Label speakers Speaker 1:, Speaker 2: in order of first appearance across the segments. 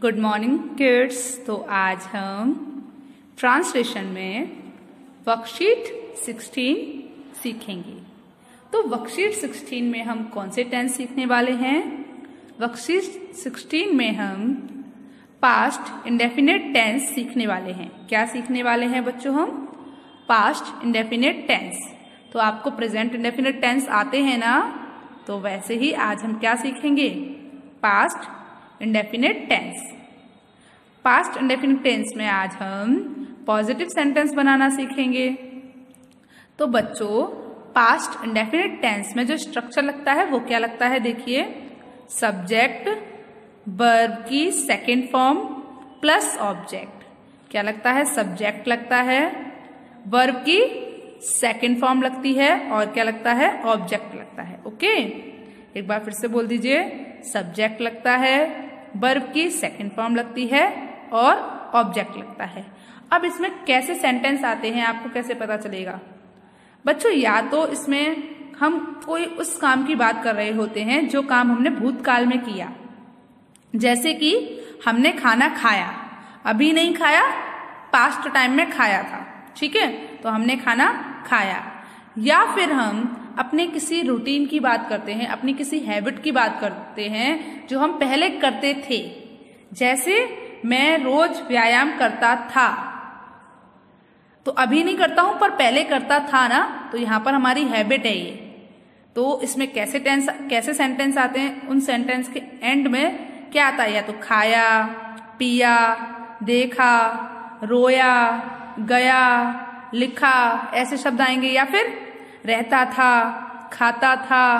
Speaker 1: Good morning kids. तो आज हम ट्रांसलेशन में वर्कशीट 16 सीखेंगे। तो वर्कशीट 16 में हम कौन से टेंस सीखने वाले हैं? वर्कशीट 16 में हम पास्ट इंडेफिनिट टेंस सीखने वाले हैं। क्या सीखने वाले हैं बच्चों? हम पास्ट इंडेफिनिट टेंस। तो आपको प्रेजेंट इंडेफिनिट टेंस आते हैं ना, तो वैसे ही आज हम क्या सीखेंगे? Past indefinite tense. Past indefinite tense में आज हम पॉजिटिव सेंटेंस बनाना सीखेंगे। तो बच्चों, पास्ट इंडेफिनिट टेंस में जो स्ट्रक्चर लगता है वो क्या लगता है? देखिए, सब्जेक्ट वर्ब की सेकेंड फॉर्म प्लस ऑब्जेक्ट। क्या लगता है? सब्जेक्ट लगता है, वर्ब की सेकेंड फॉर्म लगती है और क्या लगता है? ऑब्जेक्ट लगता है। ओके, एक बार फिर से बोल दीजिए। सब्जेक्ट लगता है, वर्ब की सेकेंड फॉर्म लगती है और ऑब्जेक्ट लगता है। अब इसमें कैसे सेंटेंस आते हैं आपको कैसे पता चलेगा? बच्चों, या तो इसमें हम कोई उस काम की बात कर रहे होते हैं जो काम हमने भूतकाल में किया, जैसे कि हमने खाना खाया, अभी नहीं खाया, पास्ट टाइम में खाया था। ठीक है, तो हमने खाना खाया। या फिर हम अपने किसी रूटीन की बात करते हैं, अपनी किसी हैबिट की बात करते हैं जो हम पहले करते थे। जैसे मैं रोज व्यायाम करता था, तो अभी नहीं करता हूं पर पहले करता था ना, तो यहां पर हमारी हैबिट है ये। तो इसमें कैसे सेंटेंस आते हैं? उन सेंटेंस के एंड में क्या आता है? या तो खाया, पिया, देखा, रोया, गया, लिखा, ऐसे शब्द आएंगे। या फिर रहता था, खाता था,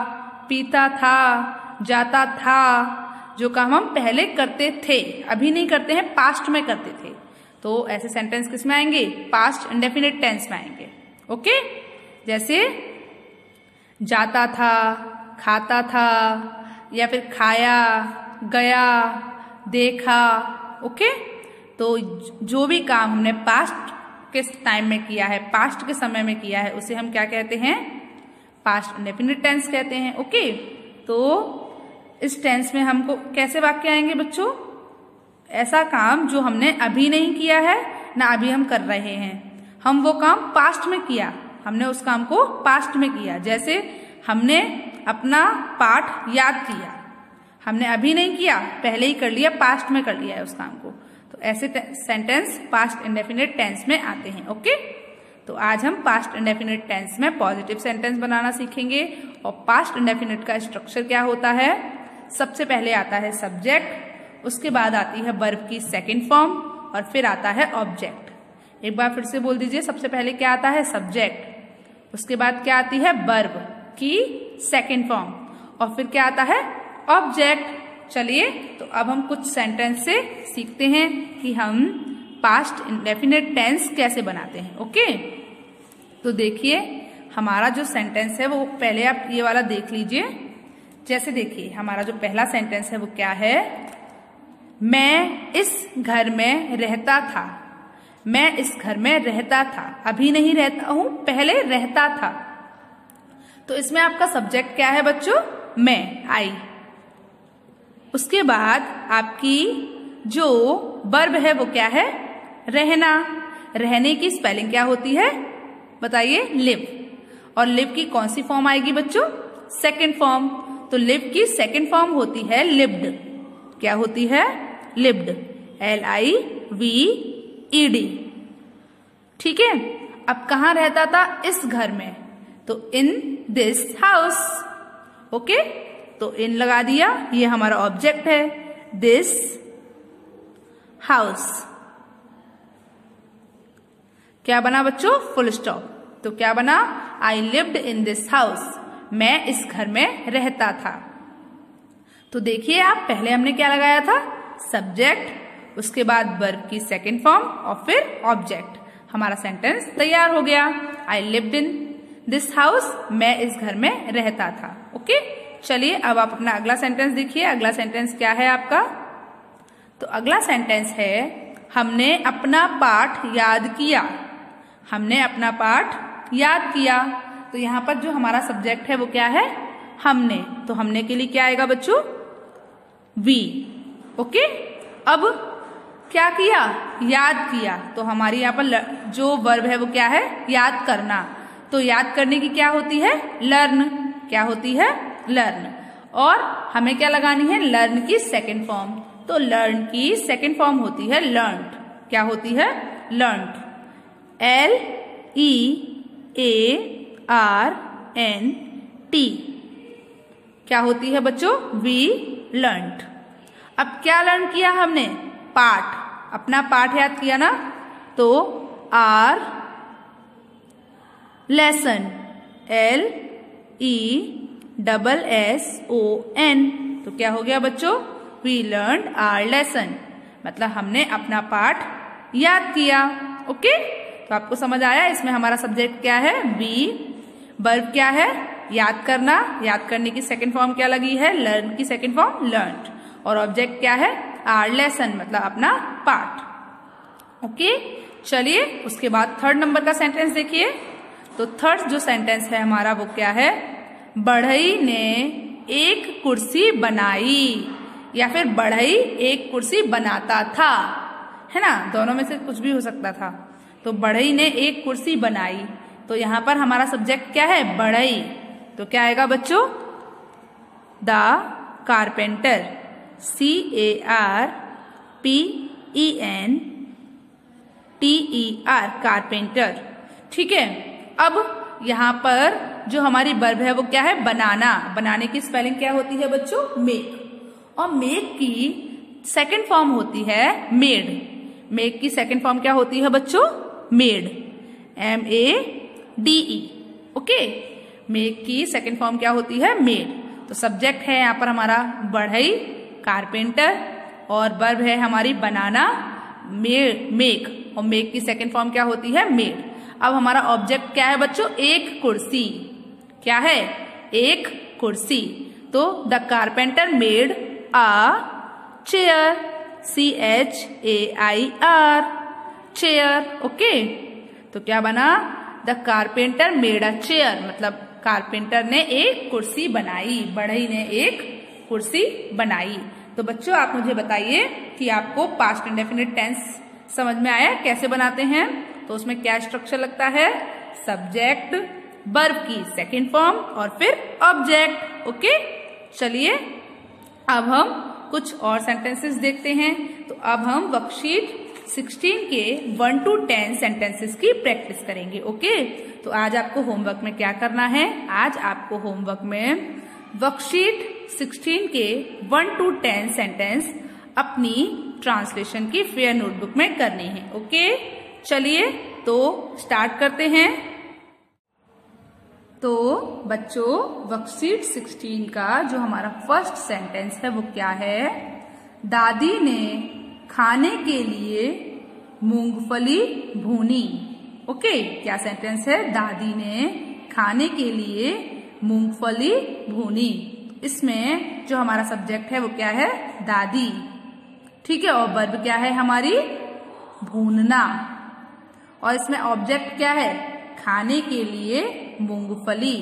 Speaker 1: पीता था, जाता था, जो काम हम पहले करते थे, अभी नहीं करते हैं, पास्ट में करते थे। तो ऐसे सेंटेंस किस में आएंगे? पास्ट इंडेफिनिट टेंस में आएंगे। ओके, जैसे जाता था, खाता था, या फिर खाया, गया, देखा। ओके, तो जो भी काम हमने पास्ट के टाइम में किया है, पास्ट के समय में किया है, उसे हम क्या कहते हैं? पास्ट इंडेफिनिट टेंस कहते हैं। ओके, तो इस टेंस में हमको कैसे वाक्य आएंगे बच्चों? ऐसा काम जो हमने अभी नहीं किया है ना अभी हम कर रहे हैं, हम वो काम पास्ट में किया, हमने उस काम को पास्ट में किया। जैसे हमने अपना पाठ याद किया, हमने अभी नहीं किया, पहले ही कर लिया, पास्ट में कर लिया है उस काम को। तो ऐसे सेंटेंस पास्ट इंडेफिनिट टेंस में आते हैं। ओके, तो आज हम पास्ट इंडेफिनिट टेंस में पॉजिटिव सेंटेंस बनाना सीखेंगे। और पास्ट इंडेफिनिट का स्ट्रक्चर क्या होता है? सबसे पहले आता है सब्जेक्ट, उसके बाद आती है वर्ब की सेकेंड फॉर्म और फिर आता है ऑब्जेक्ट। एक बार फिर से बोल दीजिए। सबसे पहले क्या आता है? सब्जेक्ट, उसके बाद क्या आती है? वर्ब की सेकेंड फॉर्म और फिर क्या आता है? ऑब्जेक्ट। चलिए, तो अब हम कुछ सेंटेंस से सीखते हैं कि हम पास्ट इंडेफिनिट टेंस कैसे बनाते हैं। ओके, तो देखिए, हमारा जो सेंटेंस है वो पहले आप ये वाला देख लीजिए। जैसे देखिए, हमारा जो पहला सेंटेंस है वो क्या है? मैं इस घर में रहता था। मैं इस घर में रहता था, अभी नहीं रहता हूं, पहले रहता था। तो इसमें आपका सब्जेक्ट क्या है बच्चों? मैं, आई। उसके बाद आपकी जो वर्ब है वो क्या है? रहना। रहने की स्पेलिंग क्या होती है बताइए? लिव। और लिव की कौन सी फॉर्म आएगी बच्चों? Second form. तो लिव की सेकेंड फॉर्म होती है लिव्ड। क्या होती है? Lived, LIVED। ठीक है, अब कहाँ रहता था? इस घर में, तो इन दिस हाउस। ओके, तो इन लगा दिया, ये हमारा ऑब्जेक्ट है, दिस हाउस। क्या बना बच्चों? Full stop. तो क्या बना? I lived in this house. मैं इस घर में रहता था। तो देखिए आप, पहले हमने क्या लगाया था? सब्जेक्ट, उसके बाद वर्ब की सेकेंड फॉर्म और फिर ऑब्जेक्ट। हमारा सेंटेंस तैयार हो गया। I lived in this house, मैं इस घर में रहता था। ओके, चलिए अब आप अपना अगला सेंटेंस देखिए। अगला सेंटेंस क्या है आपका? तो अगला सेंटेंस है, हमने अपना पाठ याद किया। हमने अपना पाठ याद किया। तो यहाँ पर जो हमारा सब्जेक्ट है वो क्या है? हमने। तो हमने के लिए क्या आएगा बच्चों? वी। ओके, अब क्या किया, याद किया। तो हमारी यहाँ पर जो वर्ब है वो क्या है, याद करना। तो याद करने की क्या होती है, लर्न। क्या होती है, लर्न। और हमें क्या लगानी है, लर्न की सेकंड फॉर्म। तो लर्न की सेकंड फॉर्म होती है लर्नड। क्या होती है, लर्नड। LEARNT। क्या होती है बच्चों, वी लर्नड। अब क्या लर्न किया हमने, पाठ, अपना पाठ याद किया ना। तो आर लेसन, LESSON। तो क्या हो गया बच्चों, वी लर्न आवर लेसन, मतलब हमने अपना पाठ याद किया। ओके, तो आपको समझ आया। इसमें हमारा सब्जेक्ट क्या है, बी। वर्ब क्या है, याद करना। याद करने की सेकंड फॉर्म क्या लगी है, लर्न की सेकंड फॉर्म लर्नड। और ऑब्जेक्ट क्या है, आवर लेसन, मतलब अपना पाठ। ओके, चलिए उसके बाद थर्ड नंबर का सेंटेंस देखिए। तो थर्ड जो सेंटेंस है हमारा वो क्या है, बढ़ई ने एक कुर्सी बनाई, या फिर बढ़ई एक कुर्सी बनाता था, है ना, दोनों में से कुछ भी हो सकता था। तो बढ़ई ने एक कुर्सी बनाई, तो यहाँ पर हमारा सब्जेक्ट क्या है, बढ़ई। तो क्या आएगा बच्चों, द कारपेंटर, CARPENTER, कारपेंटर। ठीक है। अब यहाँ पर जो हमारी वर्ब है वो क्या है, बनाना। बनाने की स्पेलिंग क्या होती है बच्चों, मेक। और मेक की सेकंड फॉर्म होती है मेड। मेक की सेकंड फॉर्म क्या होती है बच्चों, मेड, MADE। ओके, मेक की सेकंड फॉर्म क्या होती है, मेड। तो सब्जेक्ट है यहाँ पर हमारा बढ़ई, कारपेंटर, और वर्ब है हमारी बनाना, मेक। और मेक की सेकंड फॉर्म क्या होती है, मेड। अब हमारा ऑब्जेक्ट क्या है बच्चों, एक कुर्सी। क्या है, एक कुर्सी। तो the carpenter made a chair, CHAIR, chair. Okay, तो क्या बना, the carpenter made a chair, मतलब कारपेंटर ने एक कुर्सी बनाई, बढ़ई ने एक कुर्सी बनाई। तो बच्चों आप मुझे बताइए कि आपको पास्ट इंडेफिनिट टेंस समझ में आया, कैसे बनाते हैं। तो उसमें क्या स्ट्रक्चर लगता है, सब्जेक्ट, वर्ब की सेकंड फॉर्म, और फिर ऑब्जेक्ट। ओके, चलिए अब हम कुछ और सेंटेंसेस देखते हैं। तो अब हम वर्कशीट 16 के 1 to 10 सेंटेंसेस की प्रैक्टिस करेंगे। ओके, तो आज आपको होमवर्क में क्या करना है, आज आपको होमवर्क में वर्कशीट 16 के 1 to 10 सेंटेंस अपनी ट्रांसलेशन की फेयर नोटबुक में करने हैं। ओके, चलिए तो स्टार्ट करते हैं। तो बच्चों वर्कशीट 16 का जो हमारा फर्स्ट सेंटेंस है वो क्या है, दादी ने खाने के लिए मूंगफली भूनी। ओके, क्या सेंटेंस है, दादी ने खाने के लिए मूंगफली भूनी। इसमें जो हमारा सब्जेक्ट है वो क्या है, दादी। ठीक है, और वर्ब क्या है हमारी, भूनना। और इसमें ऑब्जेक्ट क्या है, खाने के लिए मूंगफली।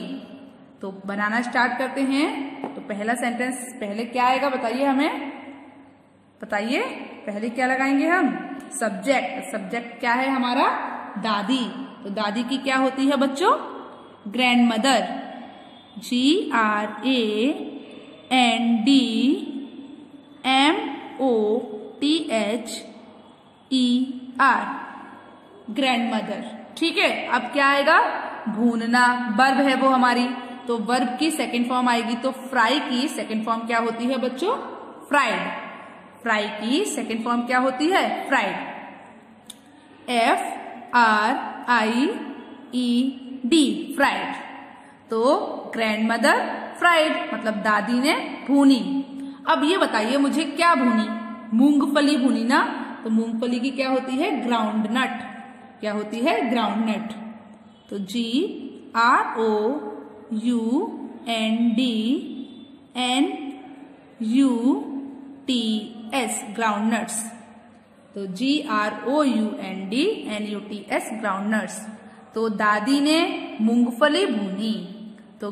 Speaker 1: तो बनाना स्टार्ट करते हैं। तो पहला सेंटेंस, पहले क्या आएगा बताइए, हमें बताइए, पहले क्या लगाएंगे हम, सब्जेक्ट। सब्जेक्ट क्या है हमारा, दादी। तो दादी की क्या होती है बच्चों, grand mother, GRANDMOTHER, grand mother. ठीक है, अब क्या आएगा, भूनना, वर्ब है वो हमारी। तो वर्ब की सेकंड फॉर्म आएगी, तो फ्राई की सेकंड फॉर्म क्या होती है बच्चों, फ्राइड। फ्राई की सेकंड फॉर्म क्या होती है, फ्राइड, FRIED, फ्राइड। तो ग्रैंड मदर फ्राइड, मतलब दादी ने भूनी। अब ये बताइए मुझे, क्या भूनी, मूंगफली भूनी ना। तो मूंगफली की क्या होती है, ग्राउंड नट। क्या होती है, ग्राउंड नट। तो GROUNDNUTS, ग्राउंड नट्स। तो GROUNDNUTS, ग्राउंड नट्स। तो दादी ने मूंगफली भूनी, तो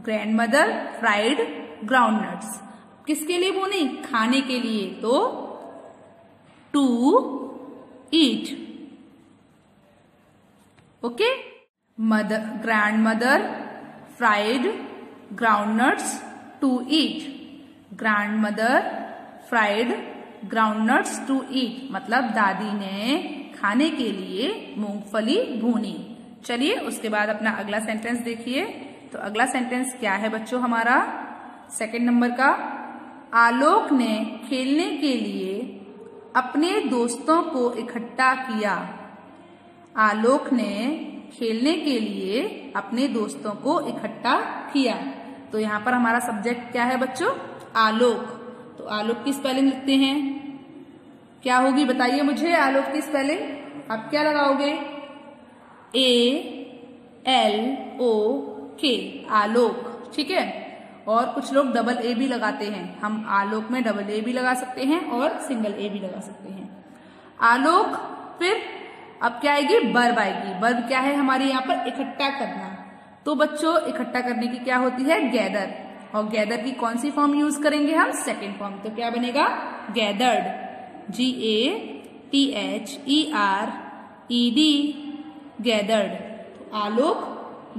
Speaker 1: grandmother fried groundnuts. किसके लिए भूनी, खाने के लिए। तो to eat. Okay? Grandmother fried groundnuts to eat. Grandmother fried groundnuts to eat मतलब दादी ने खाने के लिए मूंगफली भूनी। चलिए उसके बाद अपना अगला सेंटेंस देखिए। तो अगला सेंटेंस क्या है बच्चों हमारा? सेकंड नंबर का, आलोक ने खेलने के लिए अपने दोस्तों को इकट्ठा किया। आलोक ने खेलने के लिए अपने दोस्तों को इकट्ठा किया। तो यहाँ पर हमारा सब्जेक्ट क्या है बच्चों? आलोक। तो आलोक की स्पेलिंग लिखते हैं, क्या होगी बताइए मुझे? आलोक की स्पेलिंग आप क्या लगाओगे? ALOK, आलोक। ठीक है, और कुछ लोग डबल ए भी लगाते हैं। हम आलोक में डबल ए भी लगा सकते हैं और सिंगल ए भी लगा सकते हैं। आलोक, फिर अब क्या आएगी? वर्ब आएगी। वर्ब क्या है हमारी यहाँ पर? इकट्ठा करना। तो बच्चों इकट्ठा करने की क्या होती है? गैदर। और गैदर की कौन सी फॉर्म यूज करेंगे हम? Second form. तो क्या बनेगा? Gathered, GATHERED, gathered. तो आलोक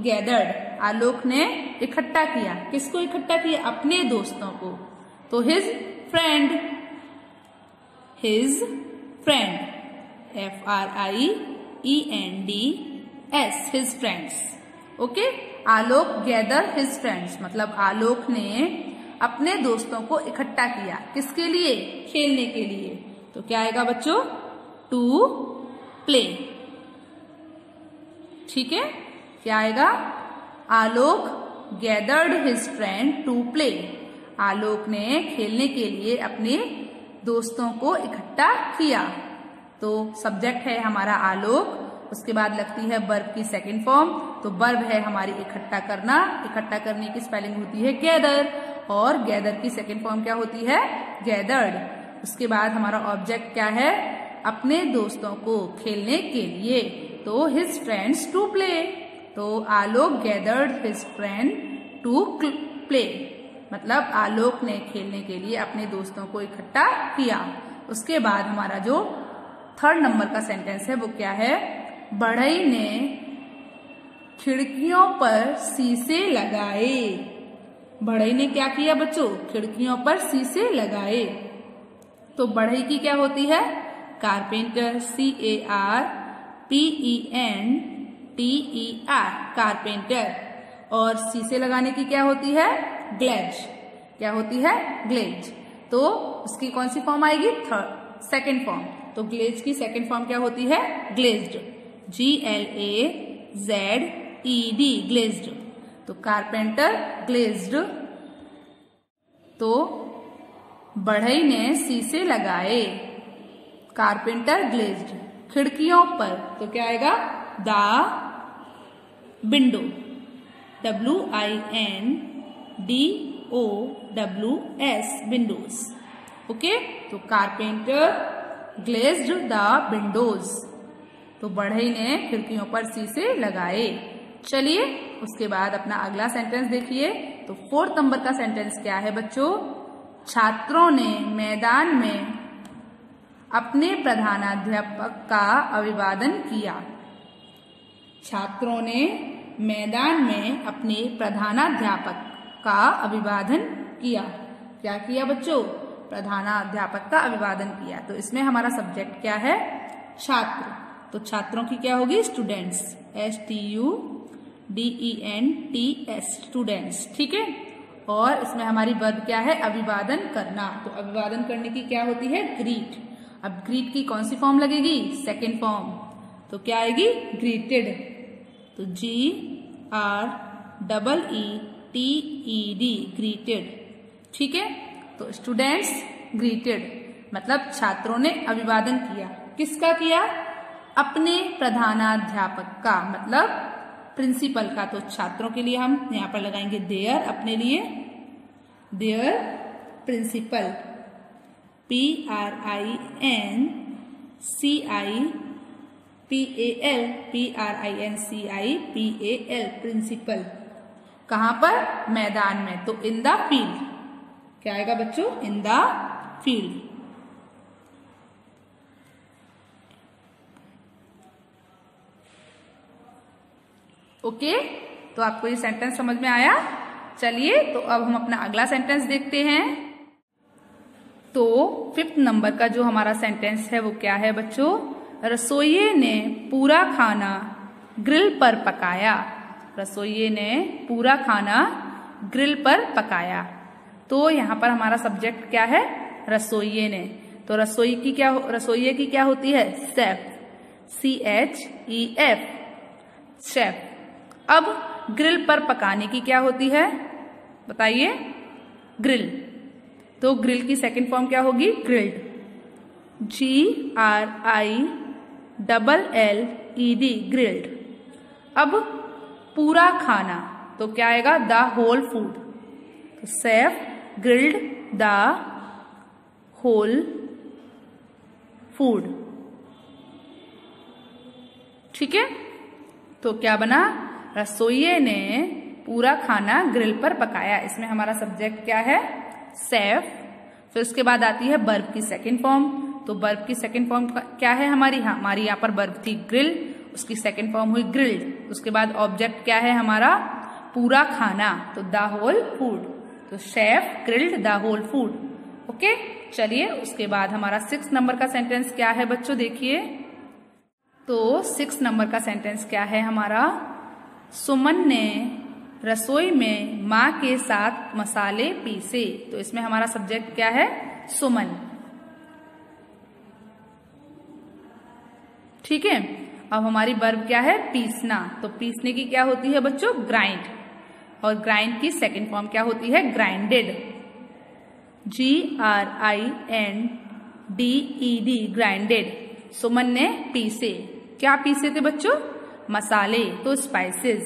Speaker 1: गैदर्ड, आलोक ने इकट्ठा किया। किसको इकट्ठा किया? अपने दोस्तों को। तो his friend, FRIENDS, his friends. Okay, Alok gather his friends मतलब आलोक ने अपने दोस्तों को इकट्ठा किया। किसके लिए? खेलने के लिए। तो क्या आएगा बच्चों? To play. ठीक है, क्या आएगा? Alok gathered his friend to play. Alok ने खेलने के लिए अपने दोस्तों को इकट्ठा किया। तो सब्जेक्ट है हमारा आलोक। उसके बाद लगती है वर्ब की सेकंड फॉर्म। तो वर्ब है हमारी इकट्ठा करना। इकट्ठा करने की स्पेलिंग होती है गैदर, और गैदर की सेकंड फॉर्म क्या होती है? गैदर्ड। उसके बाद हमारा ऑब्जेक्ट क्या है? अपने दोस्तों को खेलने के लिए। तो हिज फ्रेंड्स टू प्ले। तो Alok gathered his friend to play मतलब आलोक ने खेलने के लिए अपने दोस्तों को इकट्ठा किया। उसके बाद हमारा जो थर्ड नंबर का सेंटेंस है वो क्या है? बढ़ई ने खिड़कियों पर शीशे लगाए। बढ़ई ने क्या किया बच्चों? खिड़कियों पर शीशे लगाए। तो बढ़ई की क्या होती है? Carpenter, CARPENTER, carpenter. और शीशे लगाने की क्या होती है? ग्लेज। क्या होती है? ग्लेज। तो उसकी कौन सी फॉर्म आएगी? Second form. तो ग्लेज की सेकेंड फॉर्म क्या होती है? Glazed, GLAZED, glazed. तो कारपेंटर ग्लेज्ड। तो बढ़ई ने शीशे लगाए। कारपेंटर ग्लेज्ड खिड़कियों पर। तो क्या आएगा? The window, WINDOWS, Windows. Okay, तो कारपेंटर ग्लेज्ड द विंडोज। तो बढ़ई ने खिड़कियों पर शीशे लगाए। चलिए उसके बाद अपना अगला सेंटेंस देखिए। तो फोर्थ नंबर का सेंटेंस क्या है बच्चों? छात्रों ने मैदान में अपने प्रधानाध्यापक का अभिवादन किया। छात्रों ने मैदान में अपने प्रधानाध्यापक का अभिवादन किया। क्या किया बच्चों? प्रधानाध्यापक का अभिवादन किया। तो इसमें हमारा सब्जेक्ट क्या है? छात्र। तो छात्रों की क्या होगी? Students, STUDENTS, students. ठीक है, और इसमें हमारी वर्ब क्या है? अभिवादन करना। तो अभिवादन करने की क्या होती है? ग्रीट। अब ग्रीट की कौन सी फॉर्म लगेगी? Second form. तो क्या आएगी? ग्रीटेड। तो GREETED, ग्रीटेड। ठीक है, तो स्टूडेंट्स ग्रीटेड मतलब छात्रों ने अभिवादन किया। किसका किया? अपने प्रधानाध्यापक का मतलब प्रिंसिपल का। तो छात्रों के लिए हम यहाँ पर लगाएंगे देयर, अपने लिए देयर प्रिंसिपल, PRINCIPAL, प्रिंसिपल। कहाँ पर? मैदान में। तो इन द फील्ड। क्या आएगा बच्चों? In the field. ओके, तो आपको ये सेंटेंस समझ में आया। चलिए तो अब हम अपना अगला सेंटेंस देखते हैं। तो 5th नंबर का जो हमारा सेंटेंस है वो क्या है बच्चों? रसोइये ने पूरा खाना ग्रिल पर पकाया। रसोइये ने पूरा खाना ग्रिल पर पकाया। तो यहाँ पर हमारा सब्जेक्ट क्या है? रसोइये ने। तो रसोइये की क्या होती है? Chef, CHEF, chef. अब ग्रिल पर पकाने की क्या होती है बताइए? ग्रिल। तो ग्रिल की सेकंड फॉर्म क्या होगी? Grilled, GRILLED, grilled. अब पूरा खाना तो क्या आएगा? The whole food. तो chef grilled the whole food. ठीक है, तो क्या बना? रसोइये ने पूरा खाना ग्रिल पर पकाया। इसमें हमारा सब्जेक्ट क्या है? शेफ। फिर उसके बाद आती है वर्ब की सेकंड फॉर्म। तो वर्ब की सेकंड फॉर्म क्या है हमारी? हमारी यहाँ पर वर्ब थी ग्रिल, उसकी सेकंड फॉर्म हुई ग्रिल्ड। उसके बाद ऑब्जेक्ट क्या है हमारा? पूरा खाना, तो द होल फूड। तो chef grilled the whole food. Okay, चलिए उसके बाद हमारा 6 नंबर का सेंटेंस क्या है बच्चों? देखिए, तो 6 नंबर का सेंटेंस क्या है हमारा? सुमन ने रसोई में माँ के साथ मसाले पीसे। तो इसमें हमारा सब्जेक्ट क्या है? सुमन। ठीक है, अब हमारी वर्ब क्या है? पीसना। तो पीसने की क्या होती है बच्चों? ग्राइंड। और ग्राइंड की सेकंड फॉर्म क्या होती है? Grinded, GRINDED, grinded. सुमन ने पीसे। क्या पीसे थे बच्चों? मसाले, तो स्पाइसेस,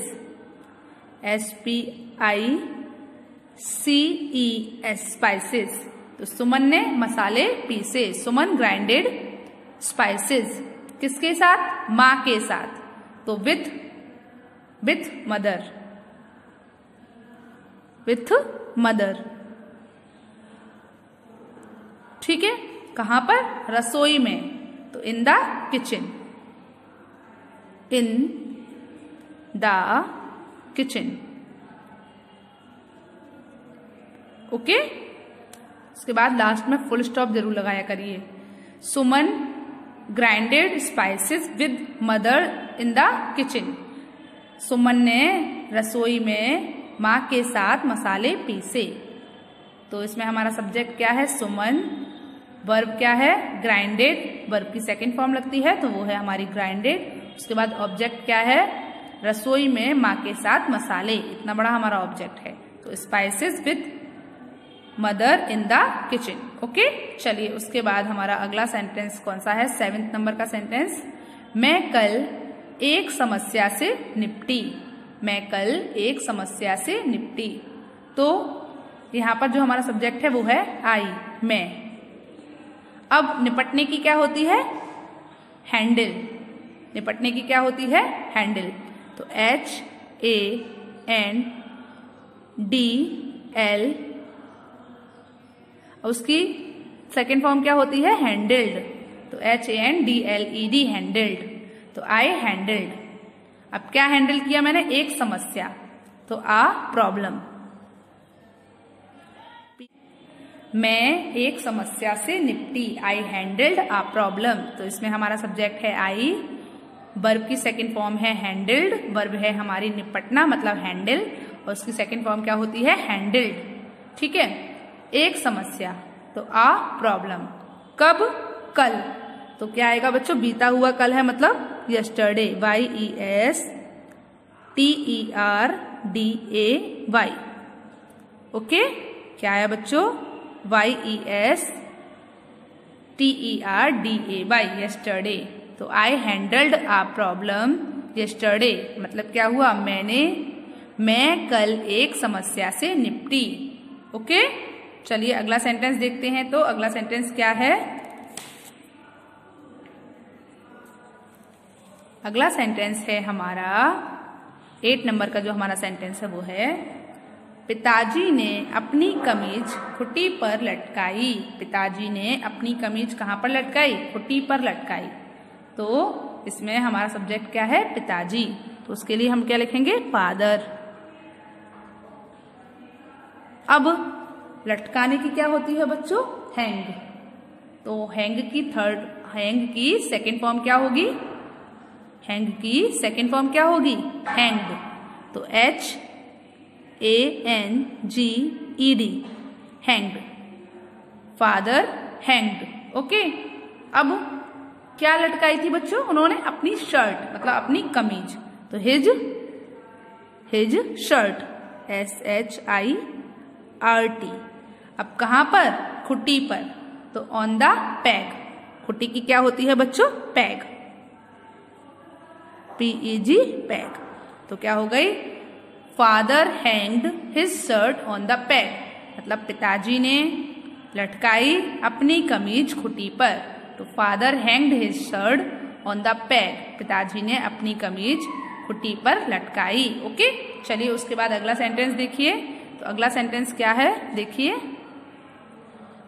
Speaker 1: SPICES, स्पाइसेस। तो सुमन ने मसाले पीसे। सुमन ग्राइंडेड स्पाइसेस। किसके साथ? माँ के साथ। तो विथ मदर। ठीक है, कहां पर? रसोई में। तो इन द किचन, ओके। उसके बाद लास्ट में फुल स्टॉप जरूर लगाया करिए। Suman grinded spices with mother in the kitchen. Suman ने रसोई में माँ के साथ मसाले पीसे। तो इसमें हमारा सब्जेक्ट क्या है? सुमन। वर्ब क्या है? ग्राइंडेड। वर्ब की सेकंड फॉर्म लगती है तो वो है हमारी ग्राइंडेड। उसके बाद ऑब्जेक्ट क्या है? रसोई में माँ के साथ मसाले। इतना बड़ा हमारा ऑब्जेक्ट है। तो spices with mother in the kitchen. Okay, चलिए उसके बाद हमारा अगला सेंटेंस कौन सा है? 7th नंबर का सेंटेंस। मैं कल एक समस्या से निपटी। मैं कल एक समस्या से निपटी। तो यहाँ पर जो हमारा सब्जेक्ट है वो है आई, मैं। अब निपटने की क्या होती है? हैंडल। निपटने की क्या होती है? हैंडल। तो HANDL। उसकी सेकेंड फॉर्म क्या होती है? हैंडल्ड। तो HANDLED, हैंडल्ड। तो आई हैंडल्ड। अब क्या हैंडल किया मैंने? एक समस्या, तो आ प्रॉब्लम। मैं एक समस्या से निपटी। आई हैंडल्ड आ प्रॉब्लम। तो इसमें हमारा सब्जेक्ट है आई। वर्ब की सेकंड फॉर्म है हैंडल्ड। वर्ब है हमारी निपटना मतलब हैंडल, और उसकी सेकंड फॉर्म क्या होती है? हैंडल्ड। ठीक है, एक समस्या, तो आ प्रॉब्लम। कब? कल। तो क्या आएगा बच्चों? बीता हुआ कल है मतलब यस्टरडे, YESTERDAY। ओके, क्या आया बच्चों? YESTERDAY, yesterday. तो आई हैंडल्ड आ प्रॉब्लम यस्टरडे। मतलब क्या हुआ? मैं कल एक समस्या से निपटी। ओके, चलिए अगला सेंटेंस देखते हैं। तो अगला सेंटेंस क्या है? अगला सेंटेंस है हमारा 8 नंबर का जो हमारा सेंटेंस है वो है, पिताजी ने अपनी कमीज खुट्टी पर लटकाई। पिताजी ने अपनी कमीज कहाँ पर लटकाई? खुट्टी पर लटकाई। तो इसमें हमारा सब्जेक्ट क्या है? पिताजी। तो तो उसके लिए हम क्या लिखेंगे, फादर। अब लटकाने की क्या होती है बच्चों, हैंग। तो हैंग की सेकेंड फॉर्म क्या होगी, हैंग की सेकेंड फॉर्म क्या होगी, हैंग्ड। तो HANGED, hanged, father hanged. Okay. अब क्या लटकाई थी बच्चों उन्होंने, अपनी शर्ट, मतलब अपनी कमीज। तो हिज शर्ट, SHIRT। अब कहां पर, खुट्टी पर। तो ऑन द पैग, खुट्टी की क्या होती है बच्चों, पैग, PEG, पैग। तो क्या हो गई, father hanged his shirt on the peg, मतलब पिताजी ने लटकाई अपनी कमीज खुट्टी पर। तो father hanged his shirt on the peg, पिताजी ने अपनी कमीज खुट्टी पर लटकाई। ओके, चलिए उसके बाद अगला सेंटेंस देखिए। तो अगला सेंटेंस क्या है, देखिए,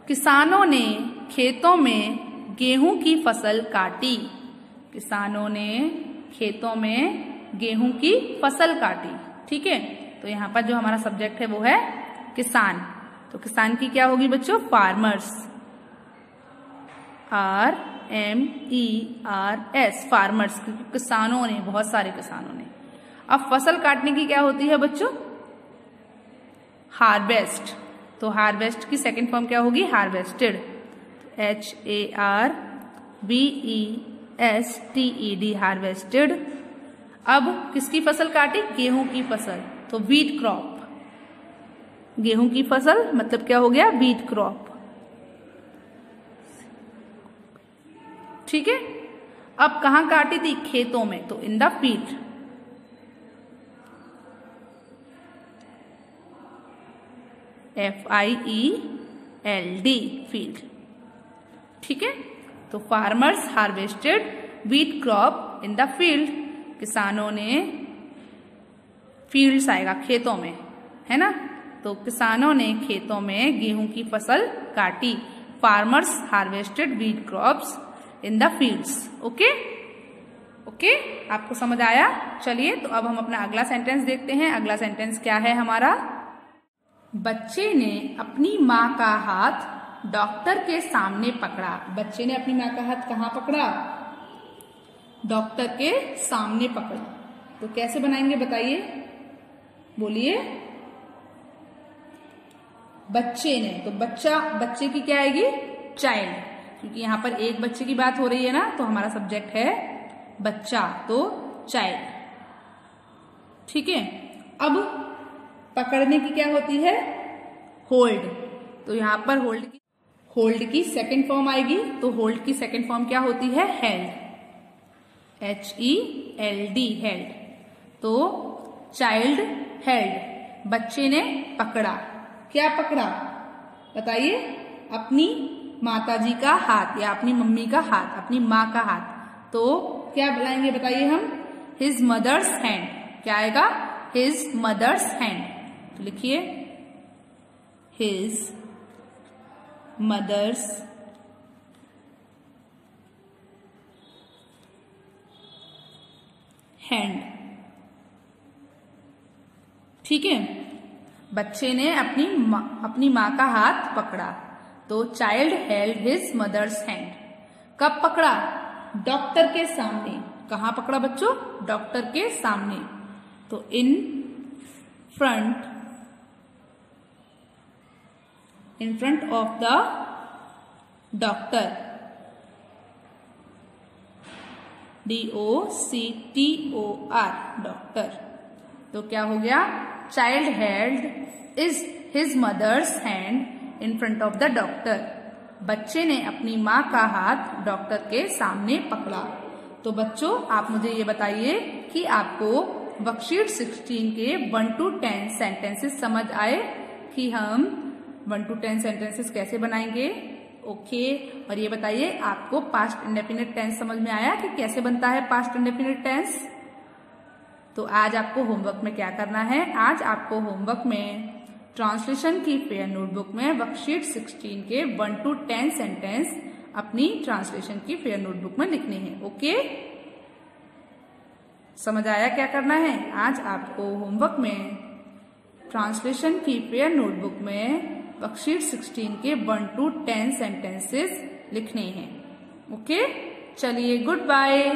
Speaker 1: किसानों ने खेतों में गेहूं की फसल काटी। किसानों ने खेतों में गेहूं की फसल काटी। ठीक है, तो यहाँ पर जो हमारा सब्जेक्ट है वो है किसान। तो किसान की क्या होगी बच्चों, फार्मर्स, RMERS, फार्मर्स, किसानों ने, बहुत सारे किसानों ने। अब फसल काटने की क्या होती है बच्चों, हार्वेस्ट। तो हार्वेस्ट की सेकंड फॉर्म क्या होगी, हार्वेस्टेड, HARVESTED, हार्वेस्टेड। अब किसकी फसल काटी, गेहूं की फसल। तो व्हीट क्रॉप, गेहूं की फसल मतलब क्या हो गया, व्हीट क्रॉप। ठीक है, अब कहां काटी थी, खेतों में। तो in the field, FIELD, field. ठीक है, तो farmers harvested wheat crop in the field, किसानों ने, फील्ड्स आएगा खेतों में, है ना। तो किसानों ने खेतों में गेहूं की फसल काटी, farmers harvested wheat crops in the fields. Okay, आपको समझ आया। चलिए तो अब हम अपना अगला सेंटेंस देखते हैं। अगला सेंटेंस क्या है हमारा, बच्चे ने अपनी माँ का हाथ डॉक्टर के सामने पकड़ा। बच्चे ने अपनी माँ का हाथ कहाँ पकड़ा, डॉक्टर के सामने पकड़ा। तो कैसे बनाएंगे बताइए, बोलिए। बच्चे ने, तो बच्चे की क्या आएगी, चाइल्ड, क्योंकि यहाँ पर एक बच्चे की बात हो रही है ना, तो हमारा सब्जेक्ट है बच्चा, तो चाइल्ड। ठीक है, अब पकड़ने की क्या होती है, होल्ड। तो यहाँ पर होल्ड की सेकंड फॉर्म आएगी। तो होल्ड की सेकंड फॉर्म क्या होती है, हेल्ड, HELD, हेल्ड। तो चाइल्ड हेल्ड, बच्चे ने पकड़ा। क्या पकड़ा बताइए, अपनी माताजी का हाथ या अपनी मम्मी का हाथ, अपनी माँ का हाथ। तो क्या बुलाएंगे बताइए हम, हिज मदर्स हैंड। क्या आएगा, हिज मदर्स हैंड। तो लिखिए, हिज मदर्स हैंड। ठीक है, बच्चे ने अपनी माँ का हाथ पकड़ा। तो child held his mother's hand. कब पकड़ा, डॉक्टर के सामने। कहाँ पकड़ा बच्चों, डॉक्टर के सामने। तो in front of the doctor, DOCTOR, doctor. तो क्या हो गया, child held his mother's hand in front of the doctor. बच्चे ने अपनी माँ का हाथ डॉक्टर के सामने पकड़ा। तो बच्चों आप मुझे ये बताइए कि आपको वर्कशीट 16 के 1 to 10 सेंटेंसेस समझ आए कि हम 1 to 10 सेंटेंसेस कैसे बनाएंगे। ओके, और ये बताइए आपको पास्ट इंडेफिनिट टेंस समझ में आया कि कैसे बनता है पास्ट इंडेफिनिट टेंस। तो आज आपको होमवर्क में क्या करना है, आज आपको होमवर्क में ट्रांसलेशन की फेयर नोटबुक में वर्कशीट 16 के 1 to 10 सेंटेंस अपनी ट्रांसलेशन की फेयर नोटबुक में लिखने हैं। ओके। समझ आया क्या करना है? आज आपको होमवर्क में ट्रांसलेशन की पेयर नोटबुक में वर्कशीट 16 के 1 to 10 सेंटेंसेस लिखने हैं। ओके, चलिए गुड बाय।